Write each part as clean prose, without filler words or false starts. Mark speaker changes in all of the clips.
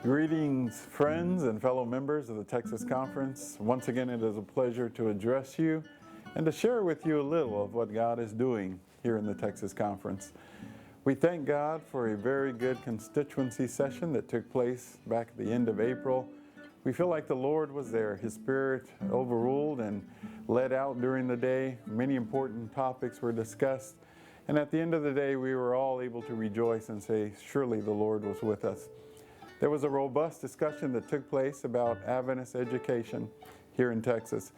Speaker 1: Greetings, friends and fellow members of the Texas Conference. Once again, it is a pleasure to address you and to share with you a little of what God is doing here in the Texas Conference. We thank God for a very good constituency session that took place back at the end of April. We feel like the Lord was there. His Spirit overruled and led out during the day. Many important topics were discussed. And at the end of the day, we were all able to rejoice and say, surely the Lord was with us. There was a robust discussion that took place about Adventist education here in Texas.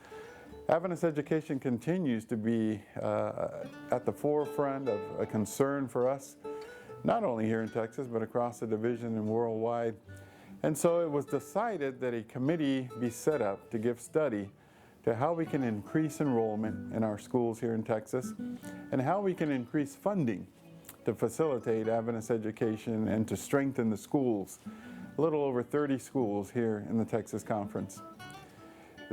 Speaker 1: Adventist education continues to be at the forefront of a concern for us, not only here in Texas, but across the division and worldwide. And so it was decided that a committee be set up to give study to how we can increase enrollment in our schools here in Texas and how we can increase funding to facilitate Adventist education and to strengthen the schools. A little over 30 schools here in the Texas Conference.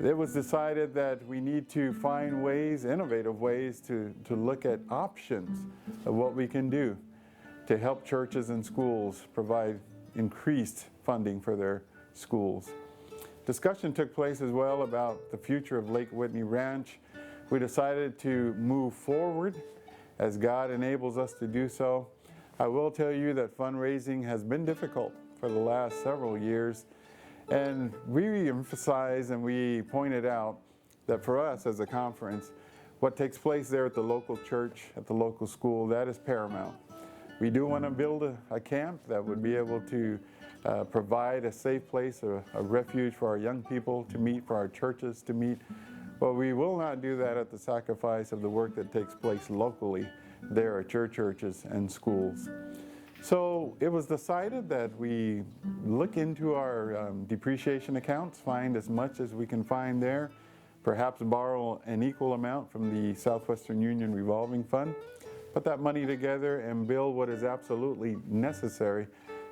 Speaker 1: It was decided that we need to find ways, innovative ways, to look at options of what we can do to help churches and schools provide increased funding for their schools. Discussion took place as well about the future of Lake Whitney Ranch. We decided to move forward as God enables us to do so. I will tell you that fundraising has been difficult for the last several years, and we emphasize and we pointed out that for us as a conference, what takes place there at the local church, at the local school, that is paramount. We do want to build a camp that would be able to provide a safe place, a refuge for our young people to meet, for our churches to meet, but we will not do that at the sacrifice of the work that takes place locally there at your churches and schools. So it was decided that we look into our depreciation accounts, find as much as we can find there, perhaps borrow an equal amount from the Southwestern Union Revolving Fund, put that money together and build what is absolutely necessary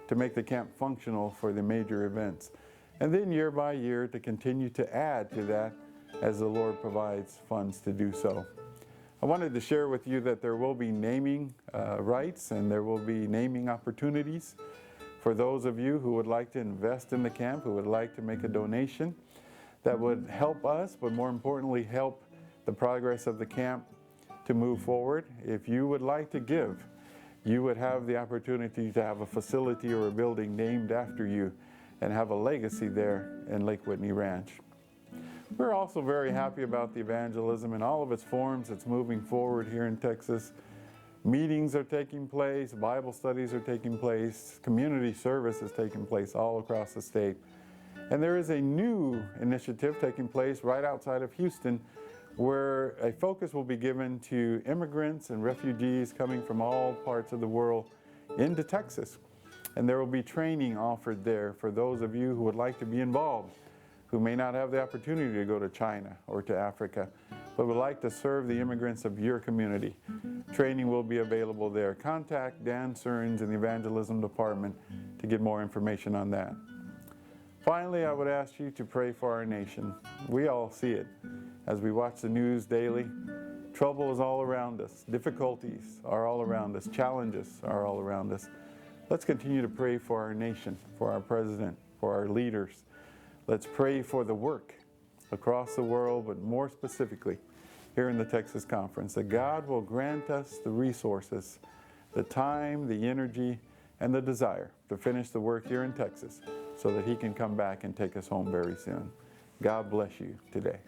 Speaker 1: to make the camp functional for the major events. And then year by year to continue to add to that as the Lord provides funds to do so. I wanted to share with you that there will be naming rights and there will be naming opportunities for those of you who would like to invest in the camp, who would like to make a donation that would help us, but more importantly, help the progress of the camp to move forward. If you would like to give, you would have the opportunity to have a facility or a building named after you and have a legacy there in Lake Whitney Ranch. We're also very happy about the evangelism in all of its forms that's moving forward here in Texas. Meetings are taking place, Bible studies are taking place, community service is taking place all across the state. And there is a new initiative taking place right outside of Houston where a focus will be given to immigrants and refugees coming from all parts of the world into Texas. And there will be training offered there for those of you who would like to be involved, who may not have the opportunity to go to China or to Africa, but would like to serve the immigrants of your community. Training will be available there. Contact Dan Stearns in the Evangelism Department to get more information on that. Finally, I would ask you to pray for our nation. We all see it as we watch the news daily. Trouble is all around us. Difficulties are all around us. Challenges are all around us. Let's continue to pray for our nation, for our president, for our leaders. Let's pray for the work across the world, but more specifically here in the Texas Conference, that God will grant us the resources, the time, the energy, and the desire to finish the work here in Texas so that He can come back and take us home very soon. God bless you today.